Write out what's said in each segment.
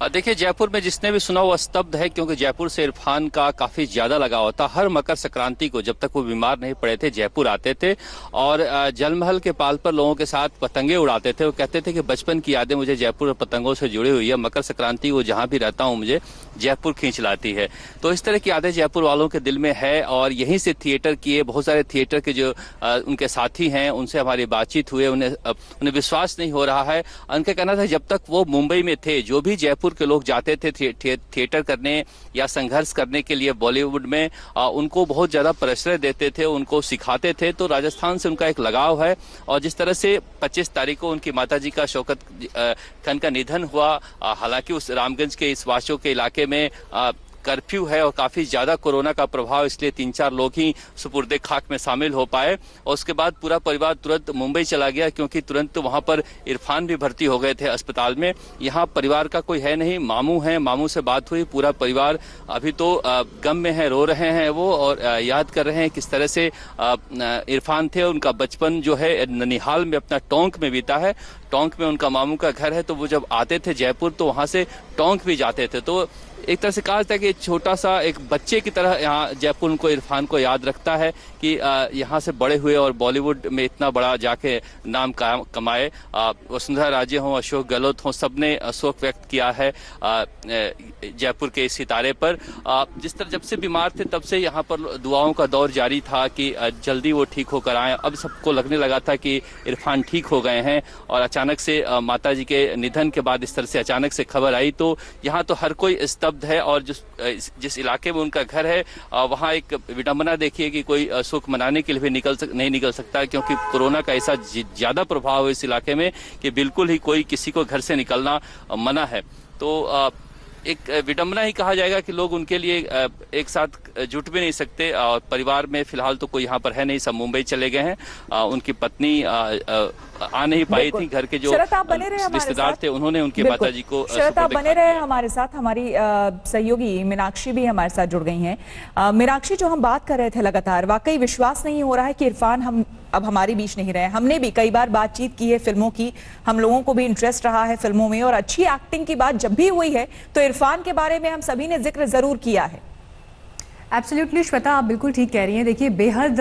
देखिए, जयपुर में जिसने भी सुना वो स्तब्ध है, क्योंकि जयपुर से इरफान का काफी ज्यादा लगाव होता। हर मकर संक्रांति को जब तक वो बीमार नहीं पड़े थे जयपुर आते थे और जलमहल के पाल पर लोगों के साथ पतंगे उड़ाते थे। वो कहते थे कि बचपन की यादें मुझे जयपुर और पतंगों से जुड़ी हुई है, मकर संक्रांति वो जहां भी रहता हूं मुझे जयपुर खींच लाती है। तो इस तरह की यादें जयपुर वालों के दिल में है और यहीं से थिएटर किए बहुत सारे थिएटर के जो उनके साथी हैं उनसे हमारी बातचीत हुई। उन्हें विश्वास नहीं हो रहा है। उनका कहना था जब तक वो मुंबई में थे, जो भी जयपुर के लोग जाते थे थिएटर करने या संघर्ष करने के लिए बॉलीवुड में, उनको बहुत ज्यादा प्रश्रय देते थे, उनको सिखाते थे। तो राजस्थान से उनका एक लगाव है। और जिस तरह से 25 तारीख को उनकी माताजी का शौकत खान का निधन हुआ, हालांकि उस रामगंज के इस वाशों के इलाके में कर्फ्यू है और काफी ज्यादा कोरोना का प्रभाव, इसलिए 3-4 लोग ही सुपुर्दे खाक में शामिल हो पाए। और उसके बाद पूरा परिवार तुरंत मुंबई चला गया, क्योंकि तुरंत वहां पर इरफान भी भर्ती हो गए थे अस्पताल में। यहाँ परिवार का कोई है नहीं, मामू हैं, मामू से बात हुई। पूरा परिवार अभी तो गम में है, रो रहे हैं वो और याद कर रहे हैं किस तरह से इरफान थे। उनका बचपन जो है ननिहाल में अपना टोंक में बीता है। टोंक में उनका मामू का घर है, तो वो जब आते थे जयपुर तो वहां से टोंक भी जाते थे। तो एक तरह से कहा जाता है कि छोटा सा एक बच्चे की तरह यहाँ जयपुर उनको, इरफान को याद रखता है कि यहाँ से बड़े हुए और बॉलीवुड में इतना बड़ा जाके नाम कमाए। वसुंधरा राजे हों, अशोक गहलोत हों, सबने शोक व्यक्त किया है जयपुर के इस सितारे पर। जिस तरह जब से बीमार थे तब से यहाँ पर दुआओं का दौर जारी था कि जल्दी वो ठीक होकर आए। अब सबको लगने लगा था कि इरफान ठीक हो गए हैं और अचानक से माता जी के निधन के बाद इस तरह से अचानक से खबर आई, तो यहाँ तो हर कोई स्तब्ध है। और जिस इलाके में उनका घर है वहाँ एक विडंबना देखिए कि कोई सुख मनाने के लिए भी नहीं निकल सकता, क्योंकि कोरोना का ऐसा ज्यादा प्रभाव है इस इलाके में कि बिल्कुल ही कोई किसी को घर से निकलना मना है। तो एक विडंबना ही कहा जाएगा कि लोग उनके लिए एक साथ जुट भी नहीं सकते। और परिवार में फिलहाल तो कोई यहाँ पर है नहीं, सब मुंबई चले गए हैं। उनकी पत्नी आ नहीं पाई थी, घर के जो रिश्तेदार थे उन्होंने उनके माताजी को। शरद, आप बने रहे हमारे साथ। हमारी सहयोगी मीनाक्षी भी हमारे साथ जुड़ गई हैं। मीनाक्षी, जो हम बात कर रहे थे लगातार, वाकई विश्वास नहीं हो रहा है कि इरफान हम अब हमारे बीच नहीं रहे। हमने भी कई बार बातचीत की है फिल्मों की, हम लोगों को भी इंटरेस्ट रहा है फिल्मों में, और अच्छी एक्टिंग की बात जब भी हुई है तो इरफान के बारे में हम सभी ने जिक्र जरूर किया है। एब्सोल्युटली श्वेता, आप बिल्कुल ठीक कह रही हैं। देखिए, बेहद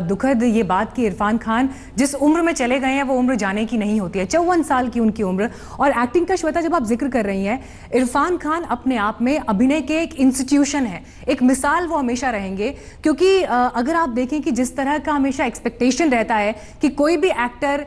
दुखद ये बात कि इरफान खान जिस उम्र में चले गए हैं वो उम्र जाने की नहीं होती है। 54 साल की उनकी उम्र। और एक्टिंग का श्वेता जब आप जिक्र कर रही हैं, इरफान खान अपने आप में अभिनय के एक इंस्टीट्यूशन है, एक मिसाल वो हमेशा रहेंगे। क्योंकि अगर आप देखें कि जिस तरह का हमेशा एक्सपेक्टेशन रहता है कि कोई भी एक्टर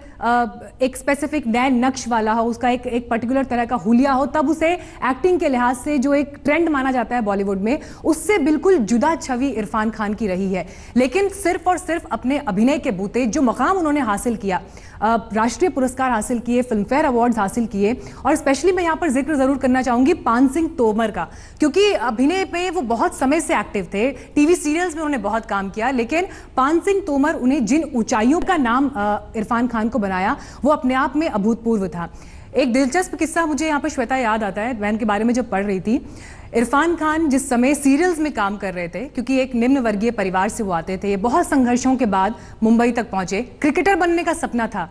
एक स्पेसिफिक नए नक्श वाला हो, उसका एक पर्टिकुलर तरह का हुलिया हो, तब उसे एक्टिंग के लिहाज से जो एक ट्रेंड माना जाता है बॉलीवुड में, उससे बिल्कुल जुदा छवि इरफान खान की रही है। लेकिन सिर्फ और सिर्फ अपने अभिनय के बूते जो मकाम उन्होंने हासिल किया, राष्ट्रीय पुरस्कार हासिल किए, फिल्म फेयर अवार्ड्स हासिल किए, और स्पेशली मैं यहाँ पर जिक्र जरूर करना चाहूंगी पान सिंह तोमर का, क्योंकि अभिनय में वो बहुत समय से एक्टिव थे, टीवी सीरियल्स में उन्होंने बहुत काम किया। लेकिन पान सिंह तोमर उन्हें जिन ऊंचाइयों का नाम इरफान खान को बनाया वो अपने आप में अभूतपूर्व था। एक दिलचस्प किस्सा मुझे यहाँ पर श्वेता याद आता है, मैं इनके बारे में जब पढ़ रही थी। इरफान खान जिस समय सीरियल्स में काम कर रहे थे, क्योंकि एक निम्न वर्गीय परिवार से वो आते थे, बहुत संघर्षों के बाद मुंबई तक पहुंचे। क्रिकेटर बनने का सपना था,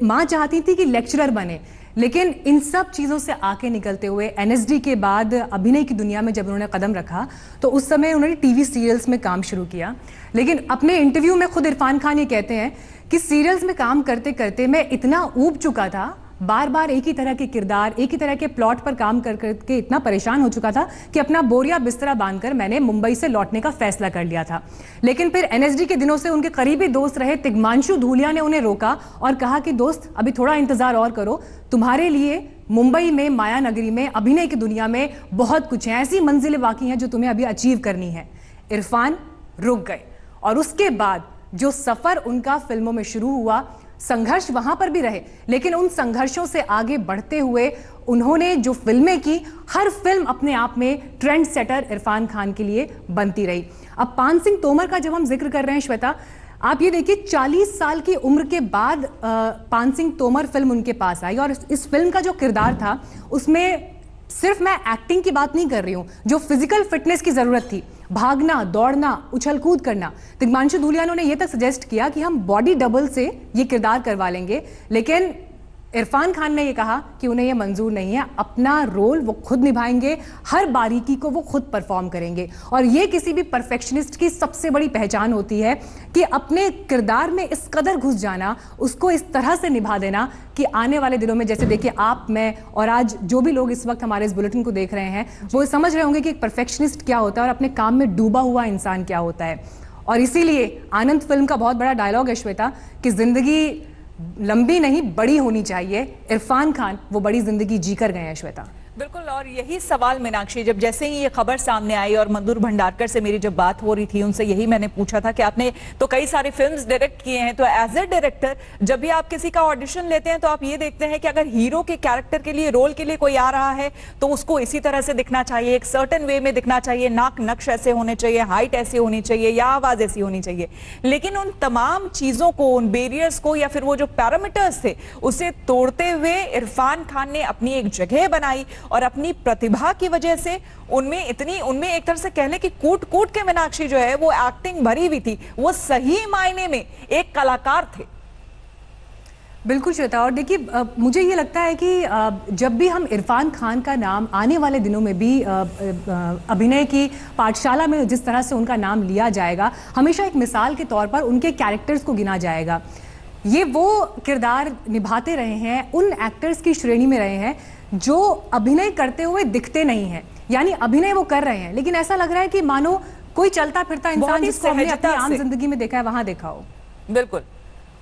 माँ चाहती थी कि लेक्चरर बने, लेकिन इन सब चीज़ों से आके निकलते हुए एनएसडी के बाद अभिनय की दुनिया में जब उन्होंने कदम रखा तो उस समय उन्होंने टीवी सीरियल्स में काम शुरू किया। लेकिन अपने इंटरव्यू में खुद इरफान खान ये कहते हैं कि सीरियल्स में काम करते करते मैं इतना ऊब चुका था, बार बार एक ही तरह के किरदार, एक ही तरह के प्लॉट पर काम कर करके इतना परेशान हो चुका था कि अपना बोरिया बिस्तरा बांधकर मैंने मुंबई से लौटने का फैसला कर लिया था। लेकिन फिर एनएसडी के दिनों से उनके करीबी दोस्त रहे तिग्मांशु धूलिया ने उन्हें रोका और कहा कि दोस्त, अभी थोड़ा इंतजार और करो, तुम्हारे लिए मुंबई में, माया नगरी में, अभिनय की दुनिया में बहुत कुछ है, ऐसी मंजिलें बाकी हैं जो तुम्हें अभी अचीव करनी है। इरफान रुक गए और उसके बाद जो सफर उनका फिल्मों में शुरू हुआ, संघर्ष वहां पर भी रहे, लेकिन उन संघर्षों से आगे बढ़ते हुए उन्होंने जो फिल्में की, हर फिल्म अपने आप में ट्रेंड सेटर इरफान खान के लिए बनती रही। अब पान सिंह तोमर का जब हम जिक्र कर रहे हैं श्वेता, आप ये देखिए 40 साल की उम्र के बाद पान सिंह तोमर फिल्म उनके पास आई, और इस फिल्म का जो किरदार था उसमें सिर्फ मैं एक्टिंग की बात नहीं कर रही हूं, जो फिजिकल फिटनेस की जरूरत थी, भागना, दौड़ना, उछल कूद करना, तिग्मांशु धूलिया ने ये तक सजेस्ट किया कि हम बॉडी डबल से ये किरदार करवा लेंगे, लेकिन इरफान खान ने ये कहा कि उन्हें ये मंजूर नहीं है, अपना रोल वो खुद निभाएंगे, हर बारीकी को वो खुद परफॉर्म करेंगे। और ये किसी भी परफेक्शनिस्ट की सबसे बड़ी पहचान होती है कि अपने किरदार में इस कदर घुस जाना, उसको इस तरह से निभा देना कि आने वाले दिनों में, जैसे देखिए आप, मैं और आज जो भी लोग इस वक्त हमारे इस बुलेटिन को देख रहे हैं, वो समझ रहे होंगे कि एक परफेक्शनिस्ट क्या होता है और अपने काम में डूबा हुआ इंसान क्या होता है। और इसीलिए आनंद फिल्म का बहुत बड़ा डायलॉग है श्वेता कि जिंदगी लंबी नहीं बड़ी होनी चाहिए। इरफान खान वो बड़ी जिंदगी जीकर गए हैं श्वेता। बिल्कुल, और यही सवाल मीनाक्षी, जब जैसे ही ये खबर सामने आई और मंदूर भंडारकर से मेरी जब बात हो रही थी, उनसे यही मैंने पूछा था कि आपने तो कई सारे फिल्म्स डायरेक्ट किए हैं, तो एज ए डायरेक्टर जब भी आप किसी का ऑडिशन लेते हैं तो आप ये देखते हैं कि अगर हीरो के कैरेक्टर के लिए, रोल के लिए कोई आ रहा है तो उसको इसी तरह से दिखना चाहिए, एक सर्टेन वे में दिखना चाहिए, नाक नक्श ऐसे होने चाहिए, हाइट ऐसी होनी चाहिए या आवाज ऐसी होनी चाहिए। लेकिन उन तमाम चीजों को, उन बैरियर्स को या फिर वो जो पैरामीटर्स थे उसे तोड़ते हुए इरफान खान ने अपनी एक जगह बनाई और अपनी प्रतिभा की वजह से उनमें एक तरह से कह लें कि कूट कूट के मीनाक्षी जो है वो एक्टिंग भरी हुई थी, वो सही मायने में एक कलाकार थे। बिल्कुल श्वेता, और देखिए मुझे ये लगता है कि जब भी हम इरफान खान का नाम आने वाले दिनों में भी अभिनय की पाठशाला में जिस तरह से उनका नाम लिया जाएगा, हमेशा एक मिसाल के तौर पर उनके कैरेक्टर्स को गिना जाएगा। ये वो किरदार निभाते रहे हैं, उन एक्टर्स की श्रेणी में रहे हैं जो अभिनय करते हुए दिखते नहीं हैं, यानी अभिनय वो कर रहे हैं लेकिन ऐसा लग रहा है कि मानो कोई चलता फिरता इंसान जिसको हमने अपनी आम जिंदगी में देखा है वहां देखा हो। बिल्कुल,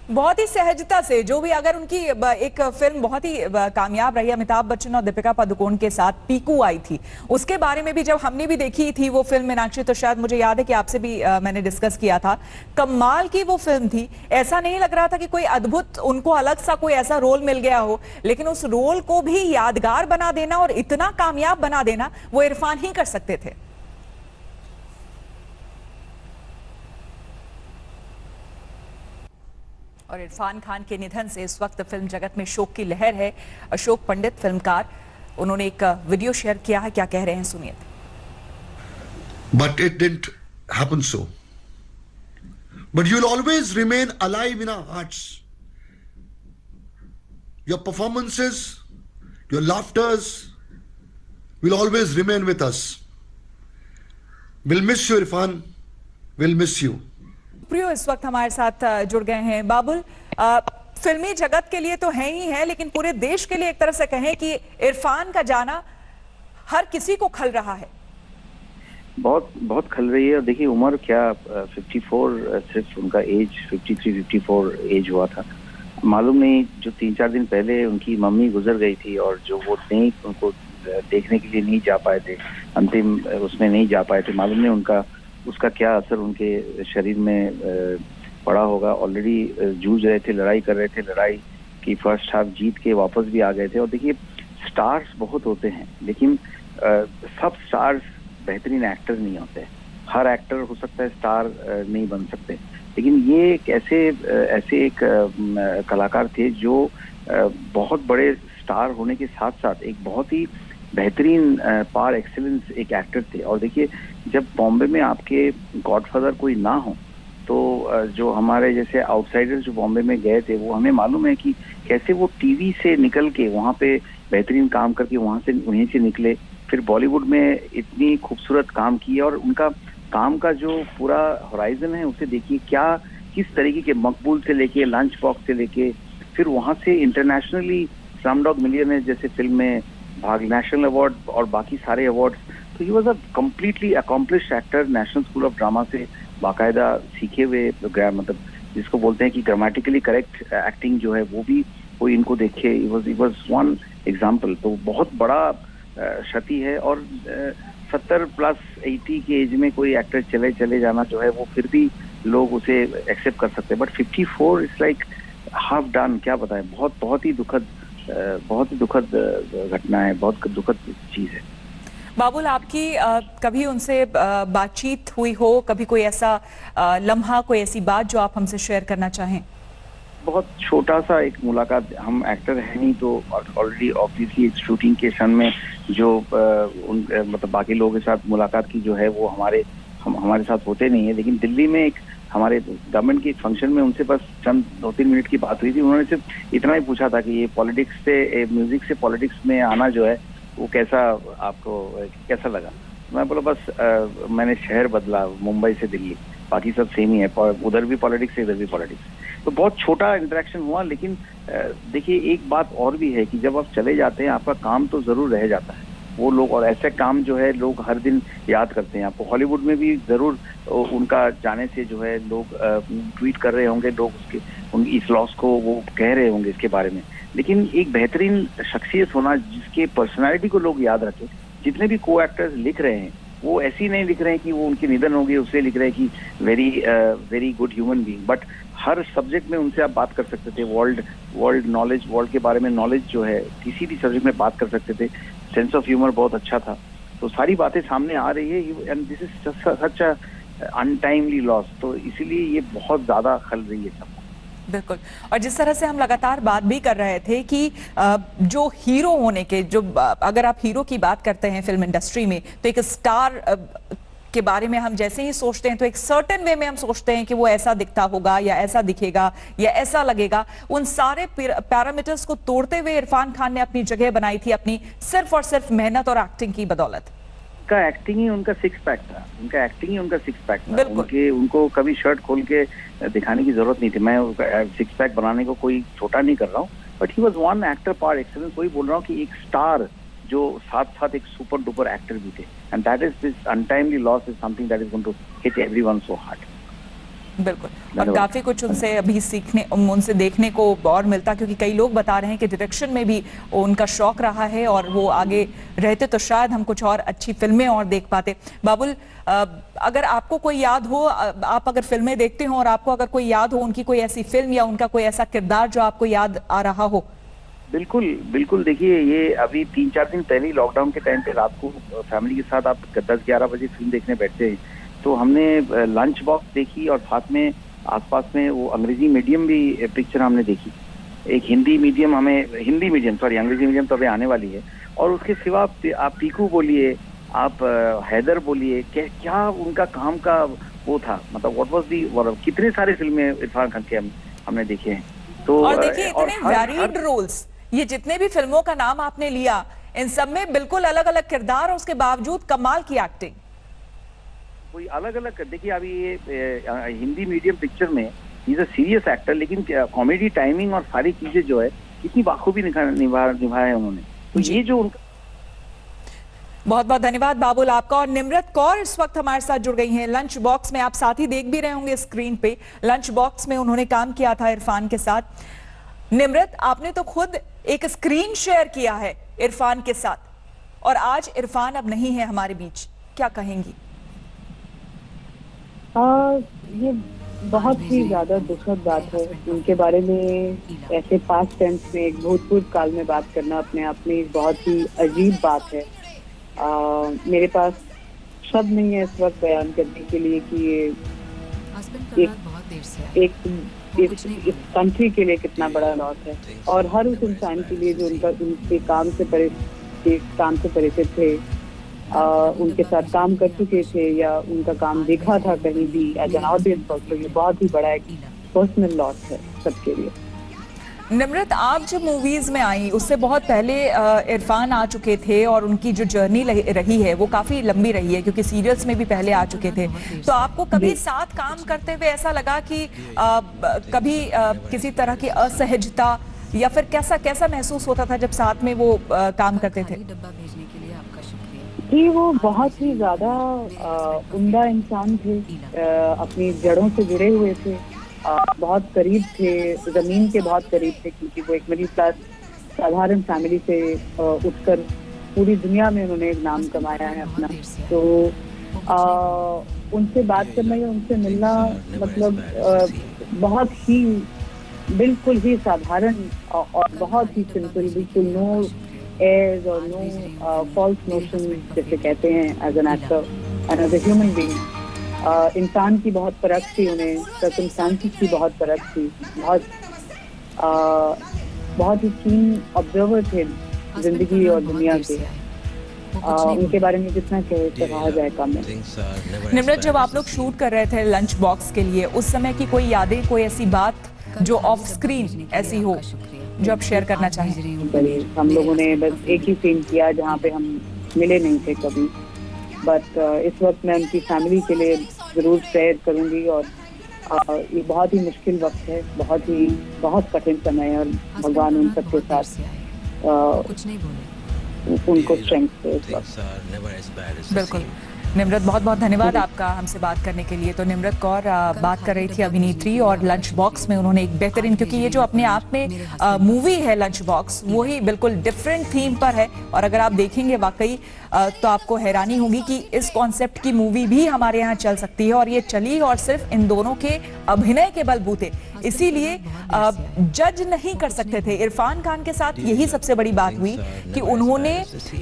बहुत ही सहजता से, जो भी, अगर उनकी एक फिल्म बहुत ही कामयाब रही, अमिताभ बच्चन और दीपिका पादुकोण के साथ पीकू आई थी, उसके बारे में भी जब हमने भी देखी थी वो फिल्म मीनाक्षी, तो शायद मुझे याद है कि आपसे भी मैंने डिस्कस किया था, कमाल की वो फिल्म थी। ऐसा नहीं लग रहा था कि कोई अद्भुत उनको अलग सा कोई ऐसा रोल मिल गया हो, लेकिन उस रोल को भी यादगार बना देना और इतना कामयाब बना देना वो इरफान ही कर सकते थे। और इरफान खान के निधन से इस वक्त फिल्म जगत में शोक की लहर है। अशोक पंडित फिल्मकार, उन्होंने एक वीडियो शेयर किया है, क्या कह रहे हैं सुनिए। But it didn't happen so. But you'll always remain alive in our hearts. Your performances, your laughters will always remain with us. We'll miss you, Irfan. We'll miss you. प्रियो इस वक्त हमारे साथ जुड़ गए हैं। बाबुल, फिल्मी जगत के लिए तो है ही है, लेकिन पूरे देश के लिए एक तरह से कहें कि इरफान का जाना हर किसी को खल रहा है। बहुत बहुत खल रही है। और देखिए उम्र क्या, 54 सिर्फ उनका एज, 53-54 एज हुआ था। मालूम नहीं, जो 3-4 दिन पहले उनकी मम्मी गुजर गई थी और जो वो नहीं, उनको देखने के लिए नहीं जा पाए थे, अंतिम उसमें नहीं जा पाए थे, मालूम नहीं उसका क्या असर उनके शरीर में पड़ा होगा। ऑलरेडी जूझ रहे थे, लड़ाई कर रहे थे, लड़ाई की फर्स्ट हाफ जीत के वापस भी आ गए थे। और देखिए स्टार्स बहुत होते हैं, लेकिन सब स्टार्स बेहतरीन एक्टर नहीं होते। हर एक्टर हो सकता है स्टार नहीं बन सकते, लेकिन ये एक ऐसे एक कलाकार थे जो बहुत बड़े स्टार होने के साथ साथ एक बहुत ही बेहतरीन पार एक्सीलेंस एक एक्टर थे। और देखिए जब बॉम्बे में आपके गॉडफादर कोई ना हो, तो जो हमारे जैसे आउटसाइडर्स जो बॉम्बे में गए थे, वो हमें मालूम है कि कैसे वो टीवी से निकल के वहाँ पे बेहतरीन काम करके वहीं से निकले, फिर बॉलीवुड में इतनी खूबसूरत काम किए। और उनका काम का जो पूरा होराइजन है उसे देखिए, क्या किस तरीके के मकबूल से लेके, लंच बॉक्स से लेके, फिर वहाँ से इंटरनेशनली स्लमडॉग मिलियनेयर जैसे फिल्म में भाग, नेशनल अवार्ड और बाकी सारे अवार्ड्स। तो he was a completely accomplished actor, national school of drama से बाकायदा सीखे हुए, मतलब जिसको बोलते हैं कि ग्रामेटिकली करेक्ट एक्टिंग जो है वो भी कोई इनको देखे, ही वॉज वन एग्जाम्पल। तो बहुत बड़ा क्षति है। और 70+80 के एज में कोई एक्टर चले जाना जो है वो फिर भी लोग उसे एक्सेप्ट कर सकते हैं, but 54 it's like half done. क्या बताएं, बहुत ही दुखद घटना है, बहुत दुखद चीज है। बाबुल, आपकी कभी उनसे बातचीत हुई हो, कभी कोई ऐसा लम्हा, कोई ऐसी बात जो आप हमसे शेयर करना चाहें? बहुत छोटा सा एक मुलाकात, हम एक्टर है नहीं तो ऑलरेडी ऑब्वियसली एक शूटिंग के क्षण में जो मतलब बाकी लोगों के साथ मुलाकात की जो है वो हमारे साथ होते नहीं है। लेकिन दिल्ली में एक हमारे गवर्नमेंट के फंक्शन में उनसे बस चंद 2-3 मिनट की बात हुई थी। उन्होंने सिर्फ इतना ही पूछा था कि ये पॉलिटिक्स से, म्यूजिक से पॉलिटिक्स में आना जो है वो कैसा आपको कैसा लगा। मैं बोला बस मैंने शहर बदला, मुंबई से दिल्ली, बाकी सब सेम ही है, उधर भी पॉलिटिक्स है इधर भी पॉलिटिक्स। तो बहुत छोटा इंटरेक्शन हुआ, लेकिन देखिए एक बात और भी है कि जब आप चले जाते हैं आपका काम तो जरूर रह जाता है वो लोग, और ऐसे काम जो है लोग हर दिन याद करते हैं आपको। हॉलीवुड में भी जरूर उनका जाने से जो है लोग ट्वीट कर रहे होंगे, लोग उसके इस लॉस को वो कह रहे होंगे इसके बारे में, लेकिन एक बेहतरीन शख्सियत होना जिसके पर्सनालिटी को लोग याद रखें। जितने भी को एक्टर्स लिख रहे हैं वो ऐसे ही नहीं लिख रहे हैं कि वो उनकी निधन होगी उससे लिख रहे हैं कि very good human being, but her subject में उनसे आप बात कर सकते थे। वर्ल्ड नॉलेज, वर्ल्ड के बारे में नॉलेज जो है किसी भी सब्जेक्ट में बात कर सकते थे। सेंस ऑफ ह्यूमर बहुत अच्छा था। तो सारी बातें सामने आ रही है, and this is such a untimely loss. तो इसीलिए ये बहुत ज्यादा खल रही है सब। बिल्कुल, और जिस तरह से हम लगातार बात भी कर रहे थे कि जो हीरो होने के, जो अगर आप हीरो की बात करते हैं फिल्म इंडस्ट्री में, तो एक स्टार के बारे में हम जैसे ही सोचते हैं तो एक सर्टेन वे में हम सोचते हैं कि वो ऐसा दिखता होगा या ऐसा दिखेगा या ऐसा लगेगा। उन सारे पैरामीटर्स को तोड़ते हुए इरफान खान ने अपनी जगह बनाई थी, अपनी सिर्फ और सिर्फ मेहनत और एक्टिंग की बदौलत। उनका एक्टिंग ही उनका सिक्स पैक था, उनको कभी शर्ट खोल के दिखाने की जरूरत नहीं थी। मैं सिक्स पैक बनाने को कोई छोटा नहीं कर रहा हूँ, but he was one actor par excellence. वही बोल रहा हूँ कि एक स्टार जो साथ साथ एक सुपर डुपर एक्टर भी थे, and that is this untimely loss is something that is going to hit everyone so hard. बिल्कुल, और काफी कुछ उनसे अभी सीखने, उनसे देखने को और मिलता, क्योंकि कई लोग बता रहे हैं कि डायरेक्शन में भी उनका शौक रहा है और वो आगे रहते तो शायद हम कुछ और अच्छी फिल्में और देख पाते। बाबुल, अगर आपको कोई याद हो, आप अगर फिल्में देखते हो और आपको अगर कोई याद हो उनकी कोई ऐसी फिल्म या उनका कोई ऐसा किरदार जो आपको याद आ रहा हो। बिल्कुल देखिए, ये अभी 3-4 दिन पहले लॉकडाउन के टाइम पे रात को फैमिली के साथ आप 10-11 बजे फिल्म देखने बैठते हैं, तो हमने लंच बॉक्स देखी और साथ में आसपास में वो अंग्रेजी मीडियम भी पिक्चर हमने देखी। एक हिंदी मीडियम, अंग्रेजी मीडियम तो अभी आने वाली है। और उसके सिवा आप पीकू बोलिए, आप हैदर बोलिए, क्या उनका काम का वो था, मतलब व्हाट वाज दी, कितने सारे फिल्में इरफान खान के हमने देखे हैं। तो और देखिए इतने वैरिड रोल्स, ये जितने भी फिल्मों का नाम आपने लिया, इन सब में बिल्कुल अलग अलग किरदार और उसके बावजूद कमाल की एक्टिंग। कोई अलग अलग, देखिए अभी ये हिंदी मीडियम पिक्चर में इज अ सीरियस एक्टर, लेकिन कॉमेडी टाइमिंग और सारी चीजें जो है कितनी बाखूबी निभाया है उन्होंने। तो ये जो उनका बहुत बहुत धन्यवाद बाबुल आपका। और निम्रत कौर इस वक्त हमारे साथ जुड़ गई हैं लंच बॉक्स में। आप साथ ही देख भी रहे होंगे स्क्रीन पे, लंच बॉक्स में उन्होंने काम किया था इरफान के साथ। निम्रत, आपने तो खुद एक स्क्रीन शेयर किया है इरफान के साथ, और आज इरफान अब नहीं है हमारे बीच, क्या कहेंगी? ये बहुत ही ज्यादा दुखद बात है। उनके बारे में ऐसे पास्ट टेंस में, एक भूतपूर्व काल में बात करना अपने आप में एक बहुत ही अजीब बात है। मेरे पास शब्द नहीं है इस वक्त बयान करने के लिए कि ये एक कंट्री के लिए कितना बड़ा लॉस है, और हर उस इंसान के लिए जो उनके काम से परिचित थे, उनके साथ काम कर चुके थे या उनका काम देखा था कहीं भी एज एन ऑडियंस। ये बहुत ही बड़ा एक पर्सनल लॉस है सबके लिए। निम्रत, आप जब मूवीज में आई उससे बहुत पहले इरफान आ चुके थे और उनकी जो जर्नी रही है वो काफी लंबी रही है, क्योंकि सीरियल्स में भी पहले आ चुके थे। तो आपको कभी साथ काम करते हुए ऐसा लगा कि कभी किसी तरह की असहजता, या फिर कैसा महसूस होता था जब साथ में वो काम करते थे? जी, वो बहुत ही ज्यादा उम्दा इंसान थे, अपनी जड़ों से जुड़े हुए थे, बहुत करीब थे, जमीन के बहुत करीब थे, क्योंकि वो एक मिडिल क्लास साधारण फैमिली से उठकर पूरी दुनिया में उन्होंने एक नाम कमाया है अपना। तो उनसे बात करना या उनसे मिलना मतलब बहुत ही बिल्कुल ही साधारण और बहुत ही सिंपल, बिल्कुल नो एज और नो फॉल्स नोशन जैसे कहते हैं as an actor and as a human being. इंसान की बहुत परख थी उन्हें, सर्कमस्टांसेस की बहुत परख थी, बहुत ही कीन ऑब्जर्वर थे जिंदगी और दुनिया के। उनके बारे में जितना कहा जाए कम है। निम्रत, जब आप लोग शूट कर रहे थे लंच बॉक्स के लिए, उस समय की कोई यादें, कोई ऐसी बात जो ऑफ स्क्रीन ऐसी हो जो आप शेयर करना चाहें? हम लोगों ने बस एक ही सीन किया जहाँ पे हम मिले नहीं थे कभी, बट इस वक्त मैं उनकी फैमिली के लिए जरूर प्रेयर करूंगी। और ये बहुत ही मुश्किल वक्त है, बहुत कठिन समय है, और भगवान उन सबके साथ उनको स्ट्रेंथ दे इस वक्त। बिल्कुल निम्रत, बहुत बहुत धन्यवाद आपका हमसे बात करने के लिए। तो निम्रत कौर बात कर रही थी अभिनेत्री, और लंच बॉक्स में उन्होंने एक बेहतरीन, क्योंकि ये जो अपने आप में मूवी है लंच बॉक्स, वो ही बिल्कुल डिफरेंट थीम पर है। और अगर आप देखेंगे वाकई तो आपको हैरानी होगी कि इस कॉन्सेप्ट की मूवी भी हमारे यहाँ चल सकती है, और ये चली और सिर्फ इन दोनों के अभिनय के बलबूते। इसीलिए जज नहीं कर सकते थे। इरफान खान के साथ यही सबसे बड़ी बात हुई कि उन्होंने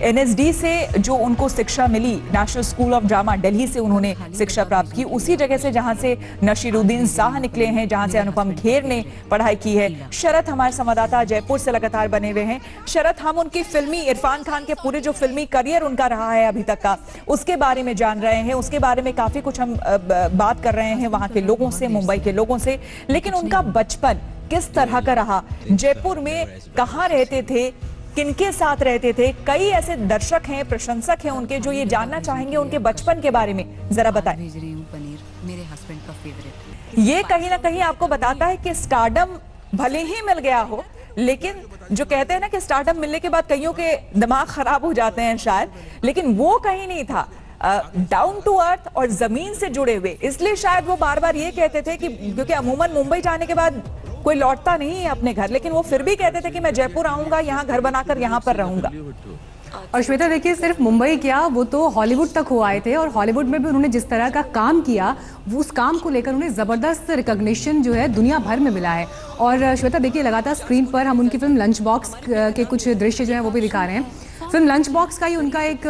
NSD से जो उनको शिक्षा मिली, national school of drama Delhi से उन्होंने शिक्षा प्राप्त की, उसी जगह से जहां से नशीरुद्दीन शाह निकले हैं, जहां से अनुपम खेर ने पढ़ाई की है। शरत हमारे संवाददाता जयपुर से लगातार बने हुए हैं। शरत, हम उनकी फिल्मी, इरफान खान के पूरे जो फिल्मी करियर उनका रहा है अभी तक का, उसके बारे में जान रहे हैं, उसके बारे में काफी कुछ हम बात कर रहे हैं वहां के लोगों से, मुंबई के लोगों से। लेकिन उनका बचपन किस तरह का रहा, जयपुर में कहां रहते थे, किनके साथ रहते थे? कई ऐसे दर्शक हैं, प्रशंसक हैं उनके, जो ये जानना चाहेंगे उनके बचपन के बारे में। जरा बताएं। ये कहीं ना कहीं आपको बताता है कि स्टारडम भले ही मिल गया हो, लेकिन जो कहते हैं ना कि स्टारडम मिलने के बाद कईयों के दिमाग खराब हो जाते हैं शायद, लेकिन वो कहीं नहीं था। डाउन टू अर्थ और जमीन से जुड़े हुए, इसलिए शायद वो बार बार ये कहते थे कि, क्योंकि अमूमन मुंबई जाने के बाद कोई लौटता नहीं है अपने घर, लेकिन वो फिर भी कहते थे कि मैं जयपुर आऊंगा, यहाँ घर बनाकर यहाँ पर रहूंगा। और श्वेता देखिए, सिर्फ मुंबई क्या, वो तो हॉलीवुड तक हो आए थे, और हॉलीवुड में भी उन्होंने जिस तरह का काम किया, उस काम को लेकर उन्हें जबरदस्त रिकॉग्निशन जो है दुनिया भर में मिला है। और श्वेता देखिए, लगातार स्क्रीन पर हम उनकी फिल्म लंच बॉक्स के कुछ दृश्य जो है वो भी दिखा रहे हैं। फिल्म लंच बॉक्स का ही उनका एक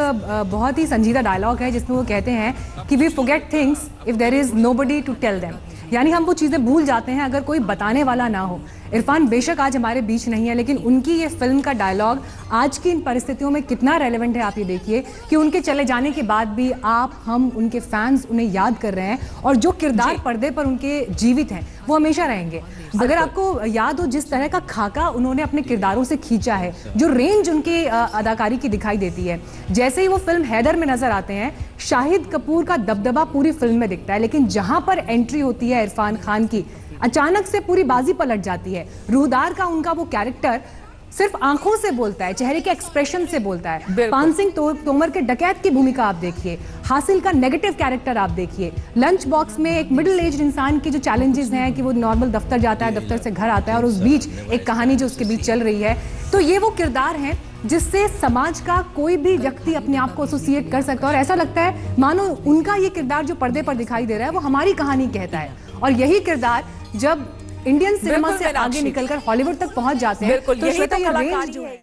बहुत ही संजीदा डायलॉग है, जिसमें वो कहते हैं कि we forget things if there is nobody to tell them, यानी हम वो चीज़ें भूल जाते हैं अगर कोई बताने वाला ना हो। इरफान बेशक आज हमारे बीच नहीं है, लेकिन उनकी ये फिल्म का डायलॉग आज की इन परिस्थितियों में कितना रेलेवेंट है। आप ये देखिए कि उनके चले जाने के बाद भी आप, हम, उनके फैंस उन्हें याद कर रहे हैं, और जो किरदार पर्दे पर उनके जीवित हैं वो हमेशा रहेंगे। अगर आपको याद हो जिस तरह का खाका उन्होंने अपने किरदारों से खींचा है, जो रेंज उनकी अदाकारी की दिखाई देती है, जैसे ही वो फिल्म हैदर में नजर आते हैं, शाहिद कपूर का दबदबा पूरी फिल्म में दिखता है, लेकिन जहां पर एंट्री होती है इरफान खान की, अचानक से पूरी बाजी पलट जाती है। रूहदार का उनका वो कैरेक्टर सिर्फ आंखों से बोलता है, चेहरे के एक्सप्रेशन से बोलता है। पान सिंह तोमर के डकैत की भूमिका आप देखिए, हासिल का नेगेटिव कैरेक्टर आप देखिए, लंच बॉक्स में एक मिडिल एज इंसान की जो चैलेंजेस हैं कि वो नॉर्मल दफ्तर जाता है, दफ्तर से घर आता है, और उस बीच एक कहानी जो उसके बीच चल रही है, तो ये वो किरदार हैं जिससे समाज का कोई भी व्यक्ति अपने आप को एसोसिएट कर सकता है, और ऐसा लगता है मानो उनका ये किरदार जो पर्दे पर दिखाई दे रहा है वो हमारी कहानी कहता है। और यही किरदार जब इंडियन सिनेमा से आगे निकलकर हॉलीवुड तक पहुंच जाते हैं, तो श्वेता ये रेंज जो है